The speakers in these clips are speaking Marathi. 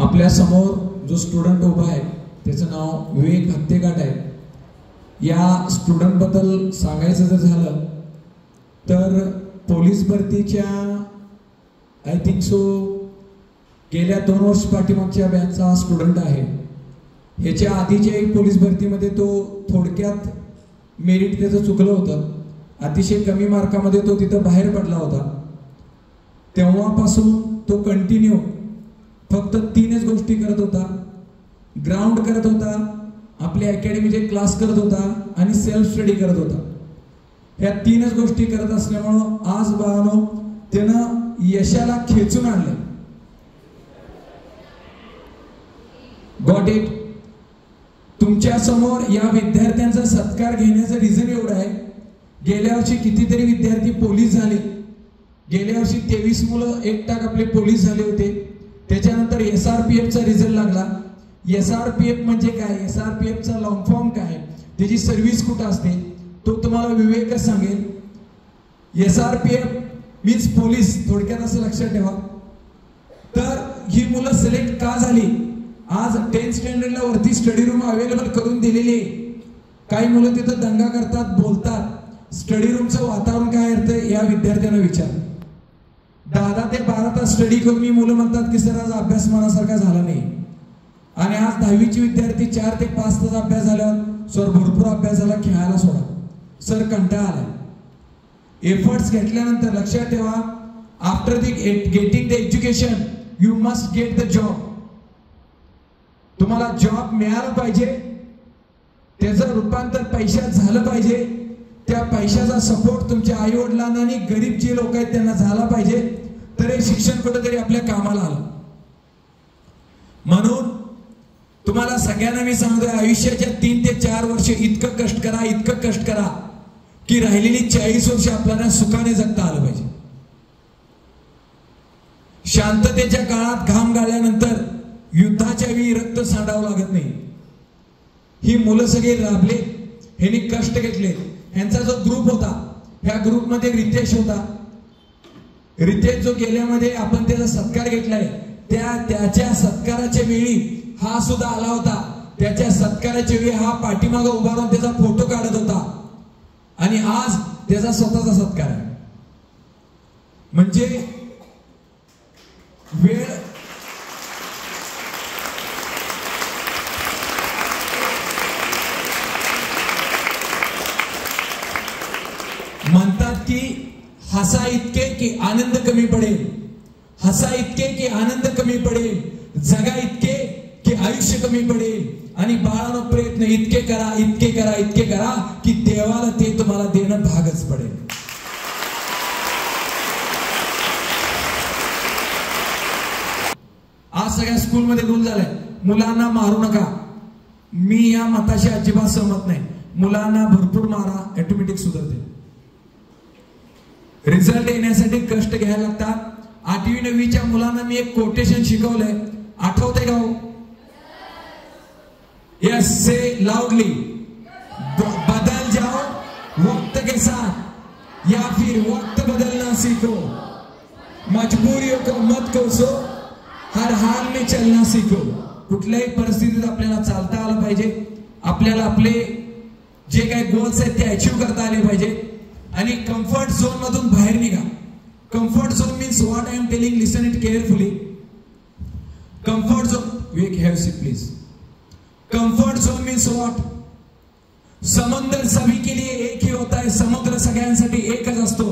आपल्या समोर जो स्टुडंट उभा आहे त्याचं नाव विवेक हत्तेकाट आहे. या स्टुडंट बद्दल सांगायचं जर झालं तर पोलीस भरतीच्या आय थिंक सो गेल्या 2 वर्ष पाठीमागच्या बॅचचा स्टुडंट आहे. ह्याच्या आधीच्याही पोलीस भरतीमध्ये तो थोडक्यात मेरिट त्याचं चुकलं होतं. अतिशय कमी मार्कामध्ये तो तिथं बाहेर पडला होता. तेव्हापासून तो कंटिन्यू फक्त 3च गोष्टी करत होता. ग्राउंड करत होता, आपल्या अकॅडमीचे क्लास करत होता आणि सेल्फ स्टडी करत होता. ह्या 3च गोष्टी करत असल्यामुळं आज बाळानो त्यानं यशाला खेचून आणले. Got it. तुमच्या समोर या विद्यार्थ्यांचा सत्कार घेण्याचं रिझन एवढं आहे, गेल्या वर्षी कितीतरी विद्यार्थी पोलीस झाले. गेल्या वर्षी 23 मुलं एकटाक आपले पोलीस झाले होते. त्याच्यानंतर SRPFचा रिझल्ट लागला. SRPF म्हणजे काय, SRPFचा लॉंग फॉर्म काय, त्याची सर्व्हिस कुठं असते तो तुम्हाला विवेकच सांगेल. SRPF मीन्स पोलीस, थोडक्यात असं लक्षात ठेवा. तर ही मुलं सिलेक्ट का झाली, आज 10th स्टँडर्डला वरती स्टडी रूम अवेलेबल करून दिलेली आहे. काही मुलं तिथं दंगा करतात, बोलतात. स्टडी रूमचं वातावरण काय असतं या विद्यार्थ्यांना विचार. 10 ते 12 तास स्टडी करून मी मुलं म्हणतात की सर आज अभ्यास मनासारखा झाला नाही. आणि आज 10वीचे विद्यार्थी 4 ते 5 तास अभ्यास झाल्यावर सर भरपूर अभ्यास झाला, खेळायला सोडा, सर कंटाळा आला. एफर्ट्स घेतल्यानंतर लक्षात ठेवा, after the getting the education you must get the job. तुम्हाला जॉब मिळाला पाहिजे, त्याचं रूपांतर पैशात झालं पाहिजे, त्या पैशाचा सपोर्ट तुमच्या आई वडिलांना आणि गरीब जे लोक आहेत त्यांना झाला पाहिजे, तर हे शिक्षण कुठेतरी आपल्या कामाला आलं. म्हणून तुम्हाला सगळ्यांना मी सांगतोय, आयुष्याच्या 3 ते 4 वर्ष इतकं कष्ट करा, इतकं कष्ट करा की राहिलेली 40 वर्ष आपल्याला सुखाने जगता आलं पाहिजे. शांततेच्या काळात घाम गाळल्यानंतर युद्धाच्या वेळी रक्त सांडावं लागत नाही. ही मुलं सगळे राबले, ह्यांनी कष्ट घेतले. ह्यांचा जो ग्रुप होता, ह्या ग्रुपमध्ये रितेश होता. रितेश जो गेल्यामध्ये आपण त्याचा सत्कार घेतलाय, त्याच्या सत्काराच्या वेळी हा सुद्धा आला होता. त्याच्या सत्काराच्या वेळी हा पाठीमागं उभा राहून त्याचा फोटो काढत होता आणि आज त्याचा स्वतःचा सत्कार आहे. म्हणजे वेळ म्हणतात की हसा इतके की आनंद कमी पडेल, हसा इतके की आनंद कमी पडेल, जगा इतके की आयुष्य कमी पडेल. आणि बाळानो प्रयत्न इतके करा, इतके करा, इतके करा की देवाला ते तुम्हाला देणं भागच पडेल. आज सगळ्या स्कूलमध्ये रूल झालाय, मुलांना मारू नका. मी या मताशी अजिबात सहमत नाही. मुलांना भरपूर मारा, ऑटोमॅटिक सुधारते. रिझल्ट येण्यासाठी कष्ट घ्यायला लागतात. 8वी 9वीच्या मुलांना मी एक कोटेशन शिकवलंय, आठवतंय का हो? यस, से लाउडली. बदल जाओ वक्त के साथ या फिर वक्त बदलना सीखो, मजबूरियों को मत कोसो, हर हाल में चलना सीखो. कुठल्याही परिस्थितीत आपल्याला चालता आलं पाहिजे. आपल्याला आपले जे काही गोल्स आहेत ते अचीव्ह करता आले पाहिजे. आणि कम्फर्ट झोन मधून बाहेर निघा. Comfort zone means what I am telling, listen it carefully. Comfort zone, Vivek have seat please. Comfort zone means what? समुद्र सभी के लिए एक ही होता है. समुद्र सगळ्यांसाठी एकच असतो.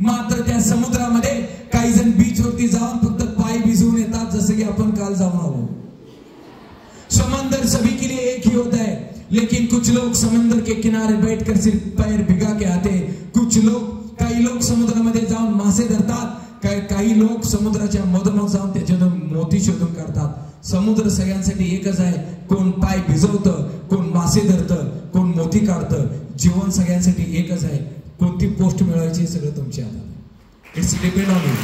मात्र त्या समुद्रामध्ये काही जण बीच वरती जाऊन फक्त पाय भिजवून येतात, जसं की आपण काल जाऊन आलो. समंदर सभी के लिए एक ही होता है, लेकिन कुछ लोग समंदर के किनारे बैठकर सिर्फ पैर भिगा के आते. कुछ लोग, काही लोक समुद्रामध्ये जाऊन मासे धरतात, काही लोक समुद्राच्या मधोमध जाऊन त्याच्यातून मोती शोधून काढतात. समुद्र सगळ्यांसाठी एकच आहे. कोण पाय भिजवतं, कोण मासे धरतं, कोण मोती काढतं. जीवन सगळ्यांसाठी एकच आहे. कोणती पोस्ट मिळवायची सगळं तुमच्या हातात. It's depend on you.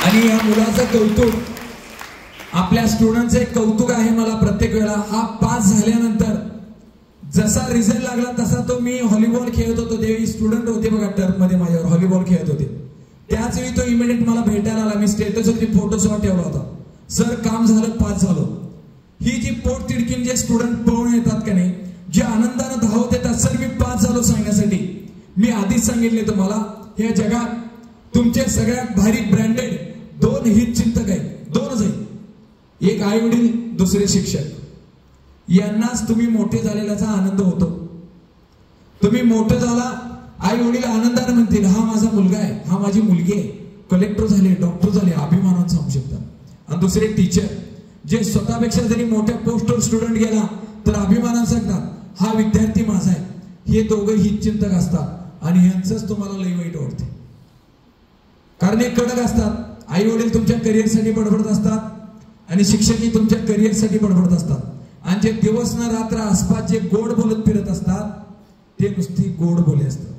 आणि या मुलाचं कौतुक, आपल्या स्टुडंटचं एक कौतुक आहे मला प्रत्येक वेळा. हा पास झाल्यानंतर जसा रिझल्ट लागला तसा तो मी व्हॉलीबॉल खेळत होतो. त्यावेळी स्टुडंट होते बघा, टर्फ मध्ये माझ्यावर व्हॉलीबॉल खेळत होते. त्याच वेळी तो इमिडिएट मला भेटायला आला. मी स्टेटसवरती फोटो सुद्धा ठेवला होता. सर काम झालं, पास झालो. ही जी पोटतिडकीन जे स्टुडंट पळून येतात का नाही, जे आनंदाने धावत येतात सर मी पास झालो सांगण्यासाठी, मी आधीच सांगितले तुम्हाला ह्या जगात तुमचे सगळ्यात भारी ब्रँडेड 2 हितचिंतक आहेत. 2च आहेत. एक आई वडील, दुसरे शिक्षक. यांनाच तुम्ही मोठे झालेल्याचा आनंद होतो. तुम्ही मोठं झाला, आई वडील आनंदाने म्हणतील हा माझा मुलगा आहे, हा माझी मुलगी आहे, कलेक्टर झाले, डॉक्टर झाले, अभिमानात सांगू शकतात. आणि दुसरे टीचर जे स्वतःपेक्षा जरी मोठ्या पोस्टवर स्टुडंट गेला तर अभिमानात सांगतात हा विद्यार्थी माझा आहे. हे दोघं हितचिंतक असतात आणि यांचंच तुम्हाला लई वाईट वाटते. कारण हे कडक असतात. आई वडील तुमच्या करिअरसाठी बडबडत असतात आणि शिक्षकही तुमच्या करिअरसाठी बडबडत असतात. आणि जे दिवस न रात्र आसपास जे गोड बोलत फिरत असतात ते नुसती गोड बोले असतात.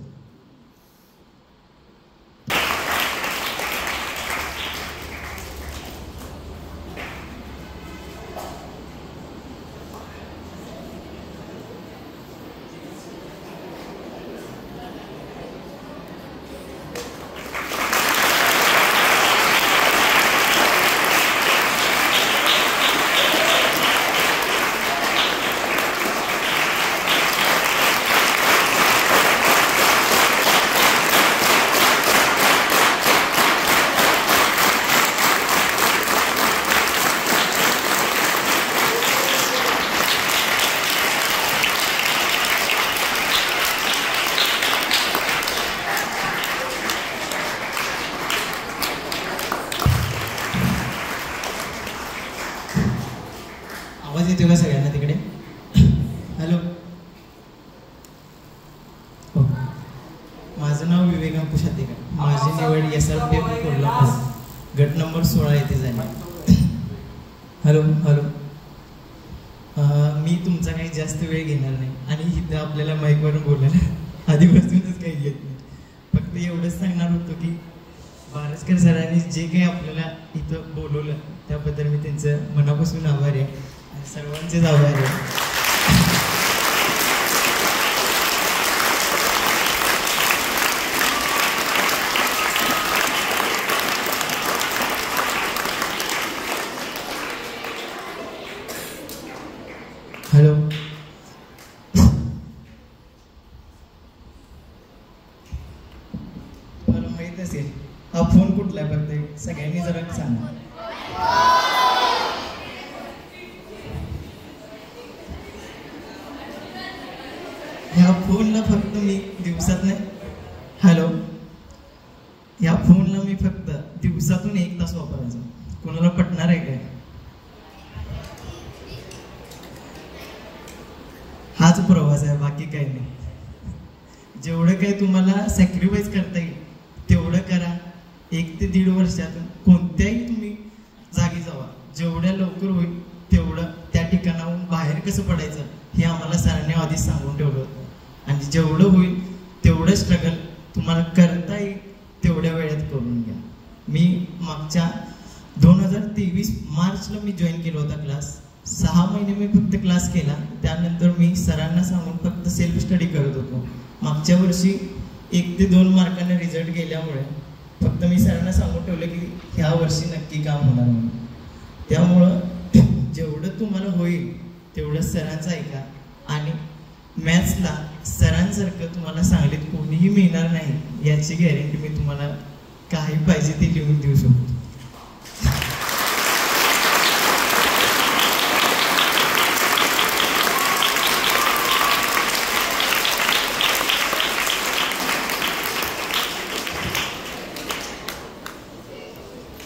आवाज येतो का सगळ्यांना तिकडे? हॅलो. माझं नाव विवेक अंकुश हातेकर. माझी निवड SRPF कोल्हापूर गट नंबर 16 येथे झाली. Hello hello. मी तुमचा काही जास्त वेळ घेणार नाही आणि इथं आपल्याला माईकवरून बोलायला आधीपासूनच काही येत नाही. फक्त एवढंच सांगणार होतो की बारसकर सरांनी जे काही आपल्याला इथं बोलवलं त्याबद्दल मी त्यांचं मनापासून आभारी आहे. सर्वांचेच आभार आहे. हॅलो. मला माहित असेल हा फोन कुठला आहे, फक्त सगळ्यांनी जरा सांगा. ह्या फोनला फक्त मी दिवसातून हॅलो ह्या फोनला मी फक्त दिवसातून 1 तास वापरायचा. कोणाला पटणार आहे काय? हाच प्रवास आहे, बाकी काही नाही. जेवढं काही तुम्हाला सॅक्रिफाईस करता येईल तेवढं करा. 1 ते 1.5 वर्षातून कोणत्याही तुम्ही जागी जावा. जेवढ्या लवकर होईल तेवढं त्या ठिकाणाहून बाहेर कसं पडायचं हे आम्हाला सरांनी आधीच सांगून ठेवलं होतं. आणि जेवढं होईल तेवढं स्ट्रगल तुम्हाला करता येईल तेवढ्या वेळात करून घ्या. मी मागच्या 2023 मार्चला मी जॉईन केला होता क्लास. 6 महिने मी फक्त क्लास केला. त्यानंतर मी सरांना सांगून फक्त सेल्फ स्टडी करत होतो. मागच्या वर्षी 1 ते 2 मार्काने रिझल्ट गेल्यामुळे फक्त मी सरांना सांगून ठेवलं की ह्या वर्षी नक्की काम होणार म्हणून. त्यामुळं जेवढं तुम्हाला होईल तेवढं सरांचं ऐका. आणि मॅथ्सला सरांसारखं तुम्हाला सांगलीत कोणीही मिळणार नाही याची गॅरंटी मी तुम्हाला काही पाहिजे ते लिहून देऊ शकतो.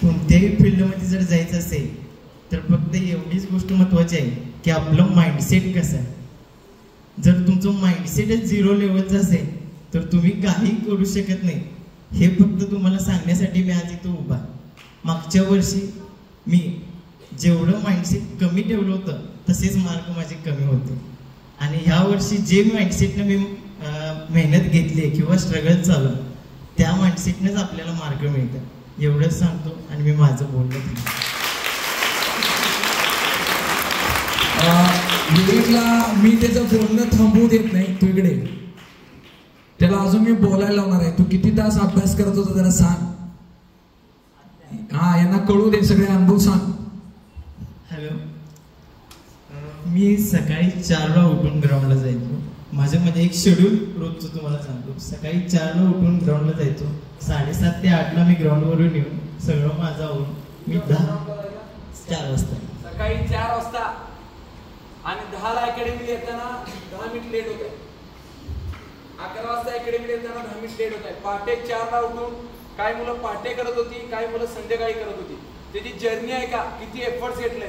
कोणत्याही फील्डमध्ये जर जायचं असेल तर फक्त एवढीच गोष्ट महत्वाची आहे की आपलं माइंडसेट कसं आहे. जर तुमचं माइंडसेटच 0 लेवलचं असेल तर तुम्ही काही करू शकत नाही. हे फक्त तुम्हाला सांगण्यासाठी मी आज इथं उभा. मागच्या वर्षी मी जेवढं माइंडसेट कमी ठेवलं होतं तसेच मार्क माझे कमी होते. आणि ह्या वर्षी जे माइंडसेटनं मी मेहनत घेतली किंवा स्ट्रगल चालू त्या माइंडसेटनेच आपल्याला मार्क मिळतात. एवढंच सांगतो आणि मी माझं बोललो. विवेकला मी त्याचं बोलणं थांबवू देत नाही. तू इकडे त्याला अजून मी बोलायला लावणार आहे. तू किती तास अभ्यास करत होता जरा सांग. हा, यांना कळू दे, सगळे अनुभव सांग. हॅलो, मी सकाळी 4ला उठून ग्राउंडला जायचो. माझं म्हणजे एक शेड्यूल रोजचं तुम्हाला सांगतो. सकाळी 4ला उठून ग्राउंडला जायचो. 7:30 ते 8ला मी ग्राउंडवरून येऊन सगळं माझं आवरून मी 4 वाजता सकाळी 4 वाजता आणि 10ला अकॅडमीला येताना 10 मिनिट लेट होत आहे. 11 वाजता अकॅडमीला येताना 10 मिनिट लेट होत आहे. पहाटे 4ला उठून काय मुलं पहाटे करत होती, काय मुलं संध्याकाळी करत होती. त्याची जर्नी आहे का, किती एफर्ट्स घेतले.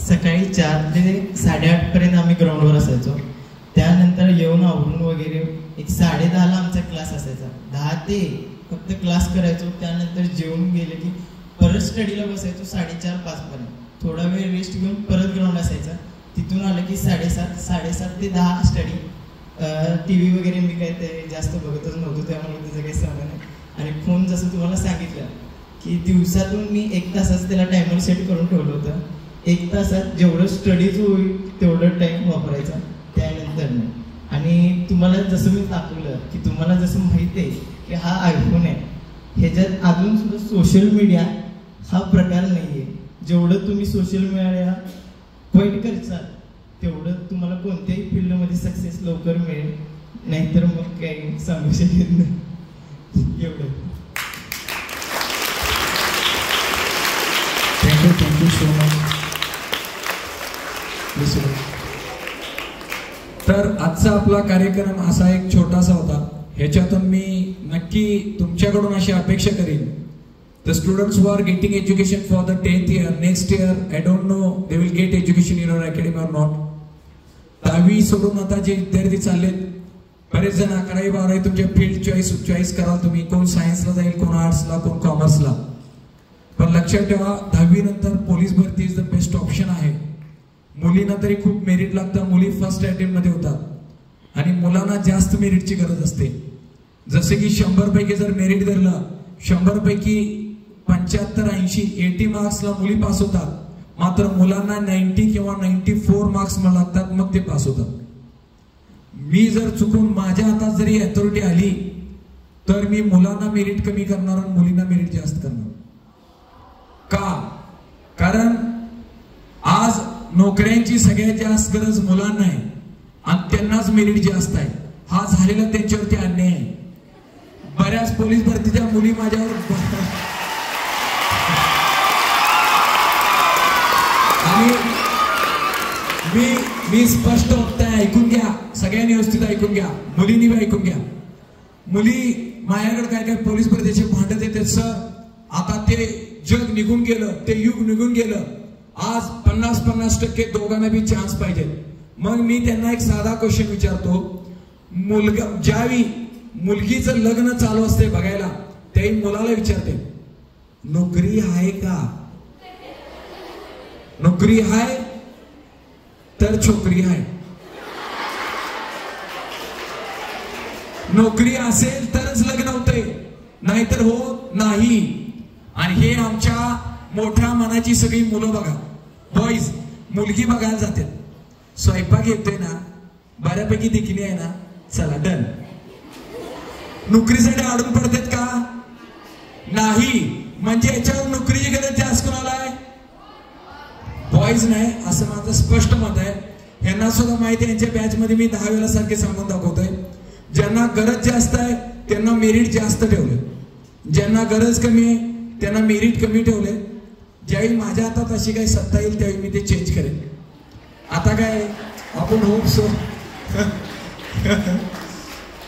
सकाळी 4 ते 8:30 पर्यंत आम्ही ग्राउंडवर असायचो. त्यानंतर येऊन आवरून वगैरे एक 10:30ला आमचा क्लास असायचा. 10 ते फक्त क्लास करायचो. त्यानंतर जेवून गेले की परत स्टडीला बसायचो 4:30-5 पर्यंत. थोडा वेळ रेस्ट घेऊन परत ग्राउंड असायचा. तिथून आलं की 7:30 ते 10 स्टडी. TV वगैरे मी काय ते जास्त बघतच नव्हतो, त्यामुळे त्याचं काही सांगा नाही. आणि फोन जसं तुम्हाला सांगितलं की दिवसातून मी 1 तासाचं त्याला टायमर सेट करून ठेवलं होतं. 1 तासात जेवढं स्टडीज होईल तेवढं टाईम वापरायचा. त्यानंतर नाही. आणि तुम्हाला जसं मी दाखवलं की तुम्हाला जसं माहिती आहे की हा आयफोन आहे, ह्याच्यात अजून सुद्धा सोशल मीडिया हा प्रकार नाही आहे. जेवढं तुम्ही सोशल मीडियाला पॉईंट करसाल तेवढं तुम्हाला कोणत्याही फील्डमध्ये सक्सेस लवकर मिळेल. नाहीतर मग काही सांगू शकत नाही. एवढं. Thank you so much. तर आजचा आपला कार्यक्रम असा एक छोटासा होता. ह्याच्यातून मी नक्की तुमच्याकडून अशी अपेक्षा करीन. The students who are getting education for the 10th year, next year, I don't know they will get education in our academy or not. 10वी सोडून आता जे विद्यार्थी चाललेत, बरेच जण 11वी-12वी तुमच्या फील्ड चॉईस कराल तुम्ही. कोण सायन्सला जाईल, कोण आर्ट्सला, कोण कॉमर्सला. पण लक्षात ठेवा, 10वी नंतर पोलीस भरती इज द बेस्ट ऑप्शन आहे. मुलींना तरी खूप मेरिट लागतं. मुली फर्स्ट अटेम्प्ट मध्ये होतात आणि मुलांना जास्त मेरिटची गरज असते. जसे की 100 पैकी जर मेरिट धरलं, 100 पैकी 75-80 मार्क्सला मुली पास होतात. मात्र मुलांना 90 किंवा 94 मार्क्स लागतात, मग ते पास होतात. मी जर चुकून माझ्या हातात जरी अथॉरिटी आली तर मी मुलांना मेरिट कमी करणार आणि मुलींना मेरिट जास्त करणार. का? कारण आज नोकऱ्यांची सगळ्यात जास्त गरज मुलांना आहे आणि त्यांनाच मेरिट जास्त आहे. हा झालेला त्यांच्यावरती अन्याय आहे. बऱ्याच पोलीस भरतीच्या मुली माझ्यावर आणि मी स्पष्ट वक्ताय, ऐकून घ्या सगळ्यांनी, व्यवस्थित ऐकून घ्या, मुलींनी बी ऐकून घ्या. मुली माझ्याकडे काय काय पोलीस भरतीचे भांडत येते. सर आता ते जग निघून गेलं, ते युग निघून गेलं, आज 50-50% दोघांना बी चान्स पाहिजे. मग मी त्यांना एक साधा क्वेश्चन विचारतो. मुलगा ज्यावेळी मुलगीचं लग्न चालू असते बघायला, त्याही मुलाला विचारते, नोकरी आहे का? नोकरी आहे तर छोकरी आहे. नोकरी असेल तरच लग्न होते, नाहीतर होत नाही. आणि हे आमच्या मोठ्या मनाची सगळी मुलं बघा, बॉईज मुलगी बघायला जाते, स्वयंपाक येतोय ना, बऱ्यापैकी देखील आहे ना, चला डन. नोकरीसाठी अडून पडतात का? नाही. म्हणजे याच्यावर नोकरीची गरज जास्त कोणाला आहे? बॉईज नाही, असं माझं स्पष्ट मत आहे. यांना सुद्धा माहिती आहे, यांच्या बॅच मध्ये मी 10 वेळा सारखे सांगून दाखवतोय. ज्यांना गरज जास्त आहे त्यांना मेरिट जास्त ठेवले, ज्यांना गरज कमी आहे त्यांना मेरिट कमी ठेवले. ज्यावेळी माझ्या हातात अशी काही सत्ता येईल त्यावेळी मी ते चेंज करेन. आता काय आपण होप सो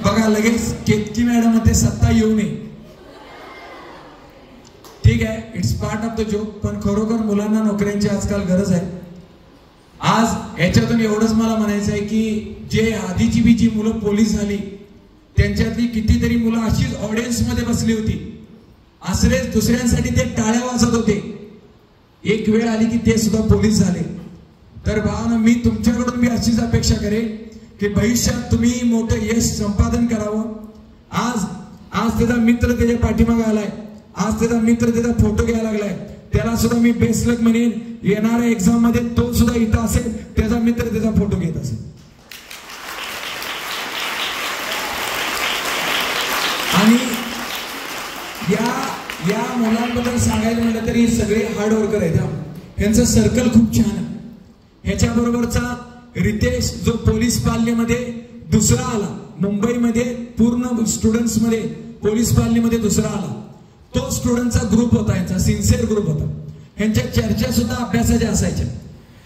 बघा, लगेच केतकी मॅडम ते सत्ता येऊ नये, ठीक आहे, it's part of the joke. पण खरोखर मुलांना नोकऱ्यांची आजकाल गरज आहे. आज याच्यातून एवढंच मला म्हणायचं आहे की जे आधीची बी जी मुलं पोलीस झाली त्यांच्यातली कितीतरी मुलं अशीच ऑडियन्स मध्ये बसली होती, असलेच दुसऱ्यांसाठी ते टाळ्या वाजत होते. एक वेळ आली की ते सुद्धा पोलीस झाले. तर भावांनो, मी तुमच्याकडून मी अशीच अपेक्षा करेन की भविष्यात तुम्ही मोठं यश संपादन करावं. आज त्याचा मित्र त्याच्या पाठीमागे आलाय, आज त्याचा मित्र त्याचा फोटो घ्यायला लागलाय, त्याला सुद्धा मी बेस्ट लक म्हणेन. येणाऱ्या एक्झाम मध्ये तो सुद्धा इथं असेल, त्याचा मित्र त्याचा फोटो घेत असेल. आणि या ह्यांचं सर्कल खूप छान आहे. ह्याच्याबरोबरचा रितेश जो पोलीस पाल्यमध्ये दुसरा आला, मुंबईमध्ये पूर्ण स्टुडंट्स मध्ये पोलीस पाल्यमध्ये दुसरा आला, तो स्टुडंटचा ग्रुप होता, यांचा सिन्सिअर ग्रुप होता. ह्यांच्या चर्चा सुद्धा अभ्यासाच्या असायच्या.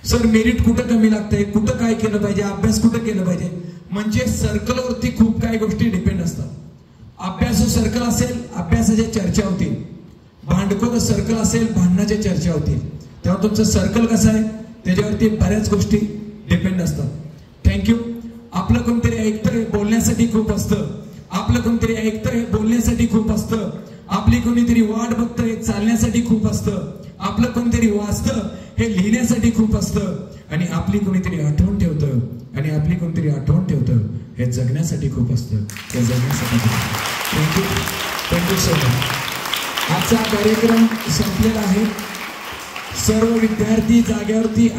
सर मेरिट कुठं कमी लागतंय, कुठं काय केलं पाहिजे, अभ्यास कुठं केलं पाहिजे. म्हणजे सर्कलवरती खूप काही गोष्टी डिपेंड असतात. अभ्यासू सर्कल असेल, अभ्यासाच्या चर्चा होतील. भांडखोर सर्कल असेल, भांडणाच्या चर्चा होतील. तेव्हा तुमचं सर्कल कसं आहे त्याच्यावरती बऱ्याच गोष्टी डिपेंड असतात. थँक्यू. आपलं कोणतरी ऐकतंय बोलण्यासाठी खूप असतं, आपलं कोणतरी ऐकतंय बोलण्यासाठी खूप असतं, आपली कोणीतरी वाट बघतंय चालण्यासाठी खूप असतं, आपलं कोणतरी वाचतं हे लिहिण्यासाठी खूप असतं, आणि आपली कोणीतरी आठवण ठेवतं, आणि आपली कोणतरी आठवण ठेवतं हे जगण्यासाठी खूप असतं, हे जगण्यासाठी. Thank you, thank you so much. आजचा कार्यक्रम संपलेला आहे. सर्व विद्यार्थी जागेवरती